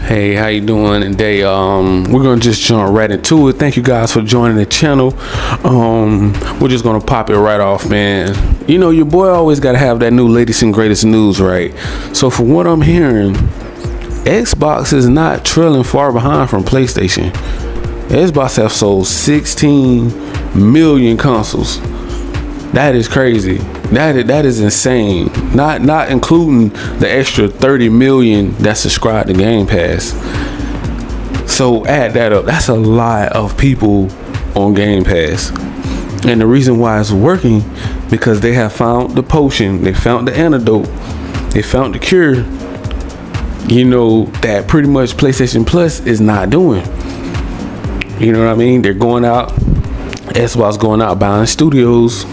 Hey, how you doing today? We're gonna just jump right into it. Thank you guys for joining the channel. We're just gonna pop it right off, man. You know, your boy always gotta have that new latest and greatest news, right? So from what I'm hearing, Xbox is not trailing far behind from PlayStation. Xbox have sold 16 million consoles. That is crazy. That is insane. Not including the extra 30 million that subscribe to Game Pass. So add that up. That's a lot of people on Game Pass. And the reason why it's working, because they have found the potion, they found the antidote, they found the cure, you know, that pretty much PlayStation Plus is not doing. You know what I mean? They're going out, Xbox going out buying studios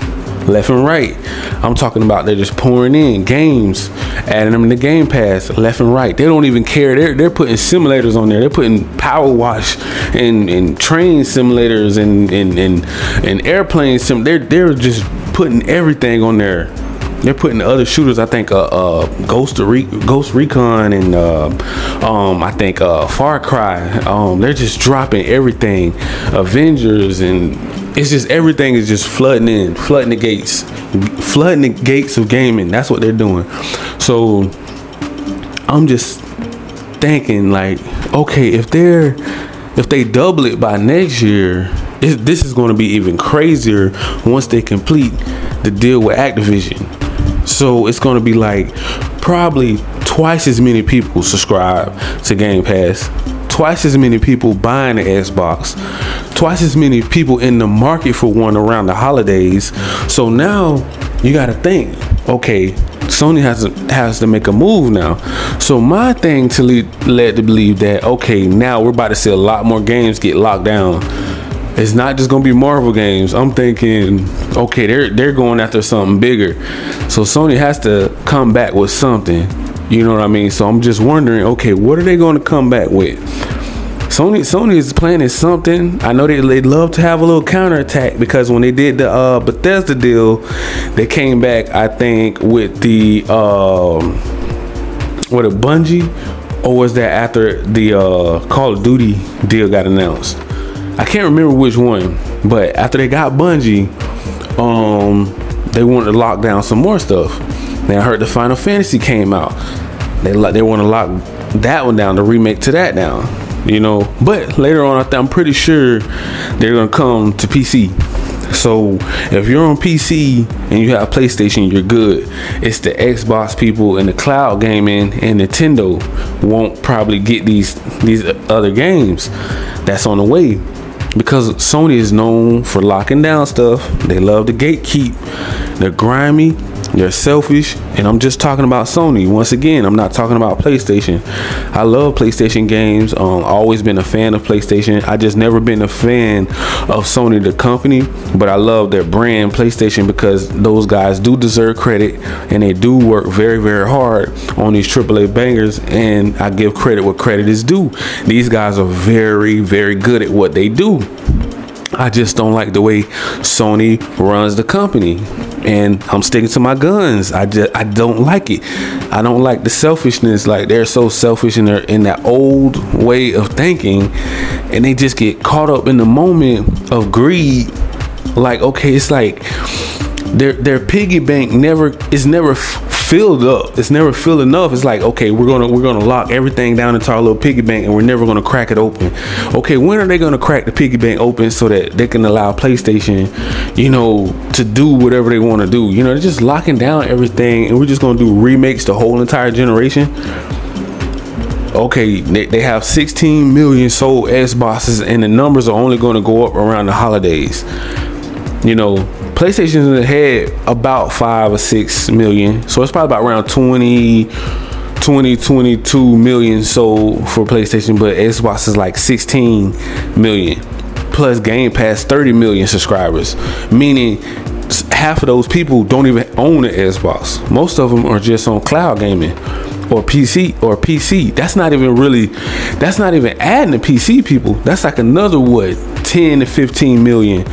left and right. I'm talking about they're just pouring in games, adding them in the Game Pass left and right. They don't even care. They're putting simulators on there. They're putting Power Wash and train simulators and airplane sim. They're just putting everything on there. They're putting the other shooters. I think Ghost Recon and I think Far Cry. They're just dropping everything. Avengers, and it's just everything is just flooding the gates of gaming. That's what they're doing. So I'm just thinking, like, okay, if they double it by next year, this is going to be even crazier once they complete the deal with Activision. So it's going to be like probably twice as many people subscribe to Game Pass, twice as many people buying the Xbox, twice as many people in the market for one around the holidays. So now you got to think, okay, Sony has to make a move now. So my thing led to believe that, okay, now we're about to see a lot more games get locked down. It's not just gonna be Marvel games. I'm thinking, okay, they're going after something bigger. So Sony has to come back with something. You know what I mean? So I'm just wondering, okay, what are they going to come back with? Sony is planning something. I know they'd love to have a little counterattack, because when they did the Bethesda deal, they came back, I think, with the what, a Bungie, or was that after the Call of Duty deal got announced? I can't remember which one, but after they got Bungie, they wanted to lock down some more stuff. Then I heard the Final Fantasy came out. They want to lock that one down, the remake to that down, you know. But later on, I'm pretty sure they're gonna come to PC. So if you're on PC and you have PlayStation, you're good. It's the Xbox people and the cloud gaming and Nintendo won't probably get these other games that's on the way, because Sony is known for locking down stuff. They love to gatekeep. They're grimy, they're selfish, and I'm just talking about Sony. Once again, I'm not talking about PlayStation. I love PlayStation games. Always been a fan of PlayStation. I just never been a fan of Sony the company, but I love their brand PlayStation, because those guys do deserve credit, and they do work very, very hard on these AAA bangers, and I give credit where credit is due. These guys are very, very good at what they do. I just don't like the way Sony runs the company, and I'm sticking to my guns. I don't like it. I don't like the selfishness. Like, they're so selfish, and they're in that old way of thinking, and they just get caught up in the moment of greed. Like, okay, it's like their piggy bank is never filled up. It's never filled enough. It's like, okay, we're gonna lock everything down into our little piggy bank, and we're never gonna crack it open. Okay, when are they gonna crack the piggy bank open so that they can allow PlayStation, you know, to do whatever they want to do? You know, they're just locking down everything, and we're just gonna do remakes the whole entire generation. Okay, they have 16 million sold Xboxes, and the numbers are only going to go up around the holidays. You know, PlayStation's ahead about 5 or 6 million, so it's probably about around 22 million sold for PlayStation, but Xbox is like 16 million, plus Game Pass 30 million subscribers, meaning half of those people don't even own an Xbox. Most of them are just on cloud gaming or PC. That's not even adding the PC people. That's like another, what, 10 to 15 million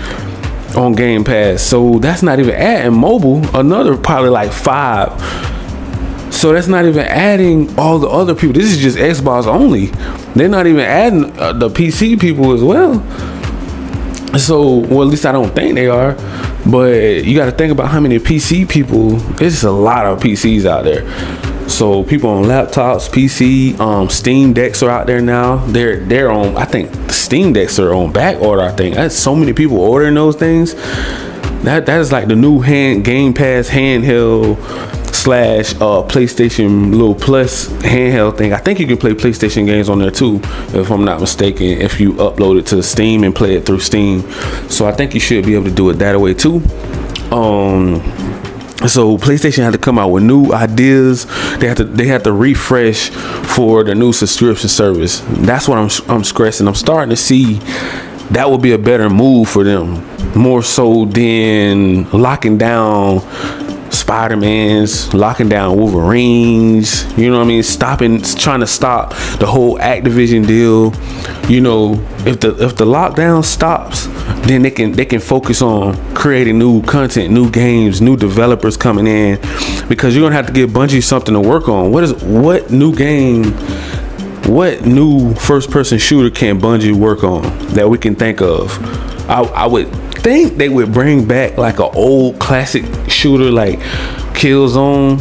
on Game Pass. So that's not even adding mobile, another probably like 5 So that's not even adding all the other people. This is just Xbox only. They're not even adding the PC people as well. So, well, at least I don't think they are. But you got to think about how many PC people. There's a lot of PCs out there. So people on laptops, PC, Steam Decks are out there now. They're on. I think the Steam Decks are on back order. I think that's so many people ordering those things. That is like the new Game Pass handheld slash PlayStation little plus handheld thing. I think you can play PlayStation games on there too, if I'm not mistaken, if you upload it to Steam and play it through Steam. So I think you should be able to do it that way too. So PlayStation had to come out with new ideas. They had to refresh for the new subscription service. That's what I'm stressing. I'm starting to see that would be a better move for them, more so than locking down Spider-Mans, locking down Wolverines, you know what I mean, trying to stop the whole Activision deal. You know, if the lockdown stops, then they can focus on creating new content, new games, new developers coming in, because you're gonna have to give Bungie something to work on. What new game, what new first-person shooter can Bungie work on that we can think of? I would think they would bring back like an old classic shooter like Killzone,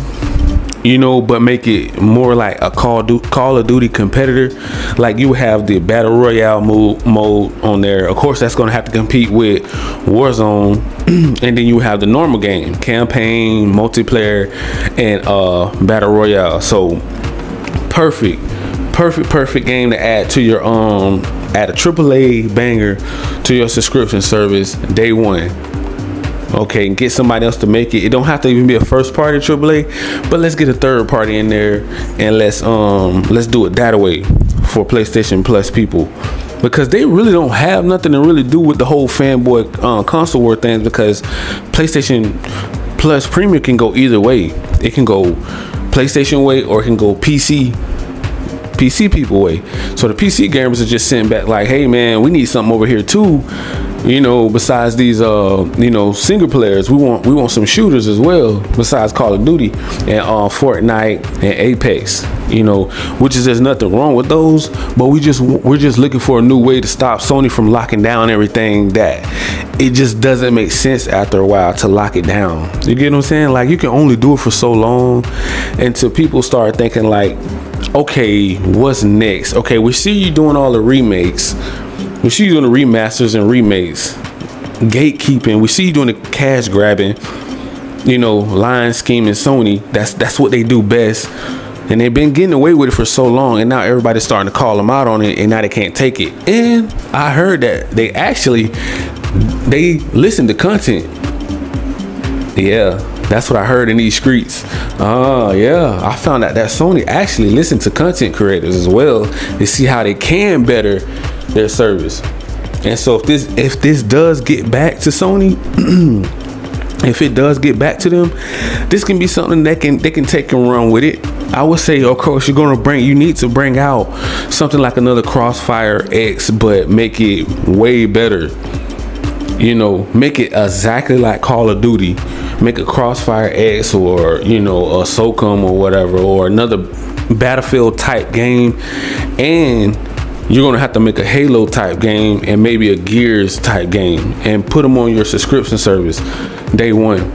you know, but make it more like a Call of Duty competitor. Like you would have the Battle Royale mode on there. Of course, that's going to have to compete with Warzone. And then you have the normal game, campaign, multiplayer, and Battle Royale. So perfect game to add to your add a AAA banger to your subscription service day one. Okay, and get somebody else to make it. It don't have to even be a first party AAA, but let's get a third party in there, and let's do it that way for PlayStation Plus people, because they really don't have nothing to really do with the whole fanboy console war things, because PlayStation Plus Premium can go either way. It can go PlayStation way, or it can go PC people way. So the PC gamers are just sitting back like, hey man, we need something over here too, you know, besides these you know, single players. We want some shooters as well, besides Call of Duty and Fortnite and Apex, you know, which is, there's nothing wrong with those, but we're just looking for a new way to stop Sony from locking down everything that it just doesn't make sense after a while to lock it down. You get what I'm saying? Like, you can only do it for so long until people start thinking like, okay, what's next? Okay, we see you doing all the remakes. We see you doing the remasters and remakes, gatekeeping. We see you doing the cash grabbing, you know, line scheming. Sony, that's what they do best. And they've been getting away with it for so long, and now everybody's starting to call them out on it, and now they can't take it. And I heard that they listen to content. Yeah, that's what I heard in these streets. Yeah, I found out that Sony actually listened to content creators as well to see how they can better their service. And so if this does get back to Sony, if it does get back to them, this can be something they can take and run with it. I would say, of course, you need to bring out something like another Crossfire X, but make it way better. You know, make it exactly like Call of Duty. Make a Crossfire X, or, you know, a SOCOM or whatever, or another Battlefield type game. And you're gonna have to make a Halo type game and maybe a Gears type game, and put them on your subscription service day one.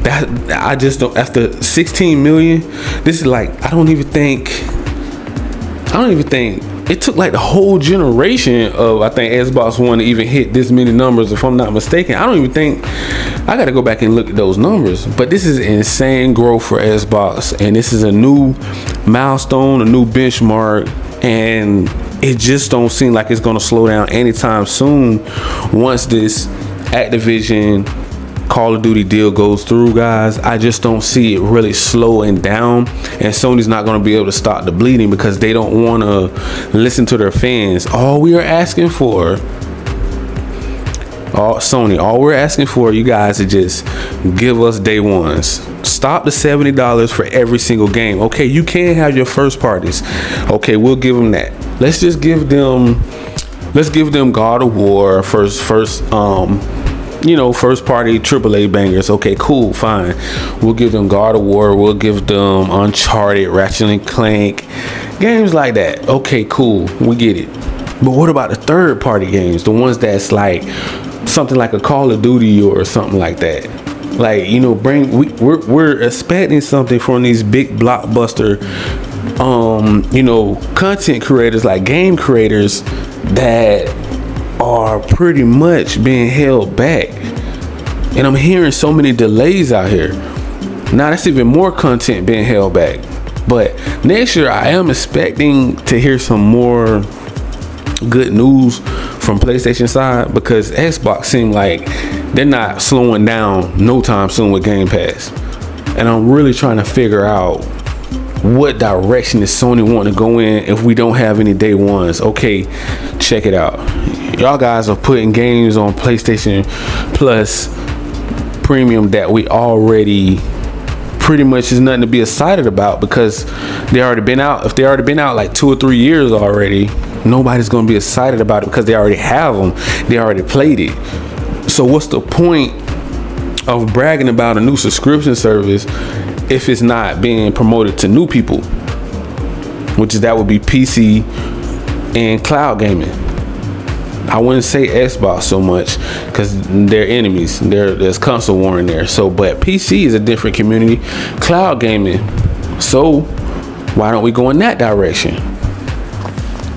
That, I just don't, after 16 million, this is like, I don't even think it took like the whole generation of, I think, Xbox One to even hit this many numbers, if I'm not mistaken. I don't even think, I gotta go back and look at those numbers, but this is insane growth for Xbox, and this is a new milestone, a new benchmark, and it just don't seem like it's gonna slow down anytime soon once this Activision Call of Duty deal goes through, guys. I just don't see it really slowing down, and Sony's not going to be able to stop the bleeding, because they don't want to listen to their fans. All we're asking for, all we're asking for, you guys, to just give us day ones. Stop the $70 for every single game. Okay, you can have your first parties. Okay, we'll give them that. Let's give them God of War first you know, first party AAA bangers. Okay, cool, fine. We'll give them God of War. We'll give them Uncharted, Ratchet and Clank, games like that. Okay, cool, we get it. But what about the third party games? The ones that's like something like a Call of Duty or something like that. Like, you know, we're expecting something from these big blockbuster, you know, content creators, like game creators that are pretty much being held back. And I'm hearing so many delays out here. Now that's even more content being held back. But next year I am expecting to hear some more good news from PlayStation side, because Xbox seem like they're not slowing down no time soon with Game Pass. And I'm really trying to figure out what direction is Sony wanting to go in if we don't have any day ones. Okay, check it out. Y'all guys are putting games on PlayStation Plus Premium that we already pretty much is nothing to be excited about, because they already been out. If they already been out like 2 or 3 years already, nobody's gonna be excited about it because they already have them. They already played it. So what's the point of bragging about a new subscription service if it's not being promoted to new people? That would be PC and cloud gaming. I wouldn't say Xbox so much because they're enemies. There's console war in there. So, but PC is a different community. Cloud gaming. So why don't we go in that direction?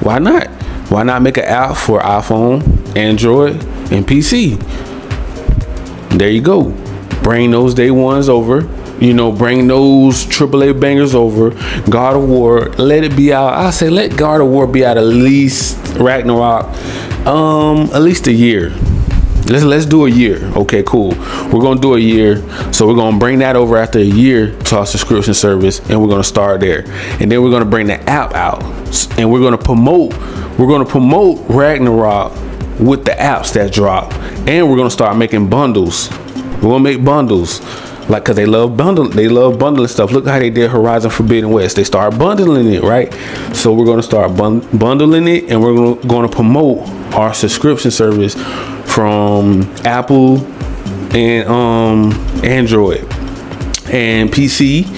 Why not? Why not make an app for iPhone, Android, and PC? There you go. Bring those day ones over. You know, bring those AAA bangers over. God of War, let it be out. I say let God of War be out at least Ragnarok, at least a year. Let's do a year. Okay, cool. We're gonna do a year. So we're gonna bring that over after a year to our subscription service, and we're gonna start there. And then we're gonna bring the app out, and we're gonna promote Ragnarok with the apps that drop, and we're gonna start making bundles. We're gonna make bundles. Like, cause they love bundling stuff. Look how they did Horizon Forbidden West. They start bundling it, right? So we're gonna start bundling it, and we're gonna promote our subscription service from Apple and Android and PC,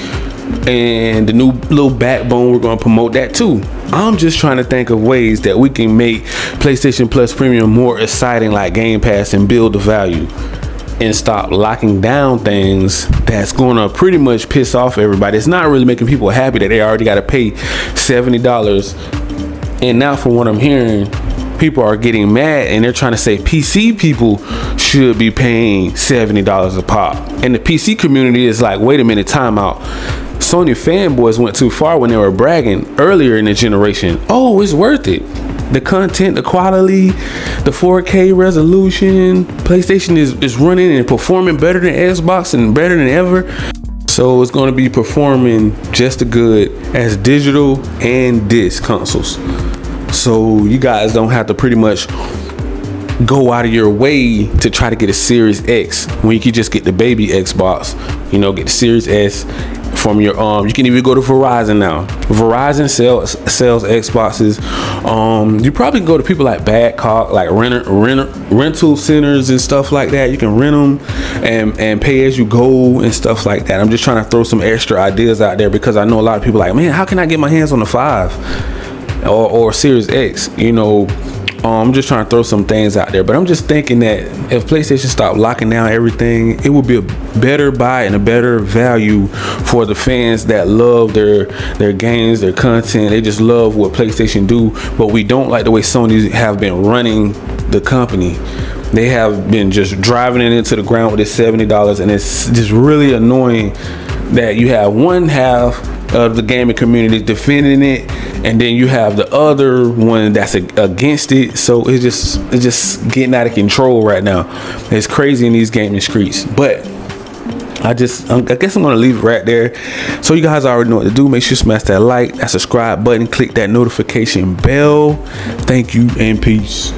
and the new little backbone. We're gonna promote that too. I'm just trying to think of ways that we can make PlayStation Plus Premium more exciting, like Game Pass, and build the value. And stop locking down things that's gonna pretty much piss off everybody. It's not really making people happy that they already got to pay $70. And now, from what I'm hearing, people are getting mad and they're trying to say PC people should be paying $70 a pop. And the PC community is like, wait a minute, time out. Sony fanboys went too far when they were bragging earlier in the generation. Oh, it's worth it. The content, the quality, the 4K resolution, PlayStation is running and performing better than Xbox and better than ever. So it's going to be performing just as good as digital and disc consoles. So you guys don't have to pretty much go out of your way to try to get a Series X when you can just get the baby Xbox. You know, get the Series S from your you can even go to Verizon now. Verizon sells Xboxes. You probably can go to people like Badcock, like rental centers and stuff like that. You can rent them and pay as you go and stuff like that. I'm just trying to throw some extra ideas out there, because I know a lot of people like, man, how can I get my hands on the 5 or Series X? You know, I'm just trying to throw some things out there. But I'm just thinking that if PlayStation stopped locking down everything, it would be a better buy and a better value for the fans that love their games, their content. They just love what PlayStation do. But we don't like the way Sony have been running the company. They have been just driving it into the ground with this $70, and it's just really annoying that you have one half of the gaming community defending it, and then you have the other one that's against it. So it's just getting out of control right now. It's crazy in these gaming streets. But I guess I'm gonna leave it right there. So you guys already know what to do. Make sure you smash that like, that subscribe button, click that notification bell. Thank you and peace.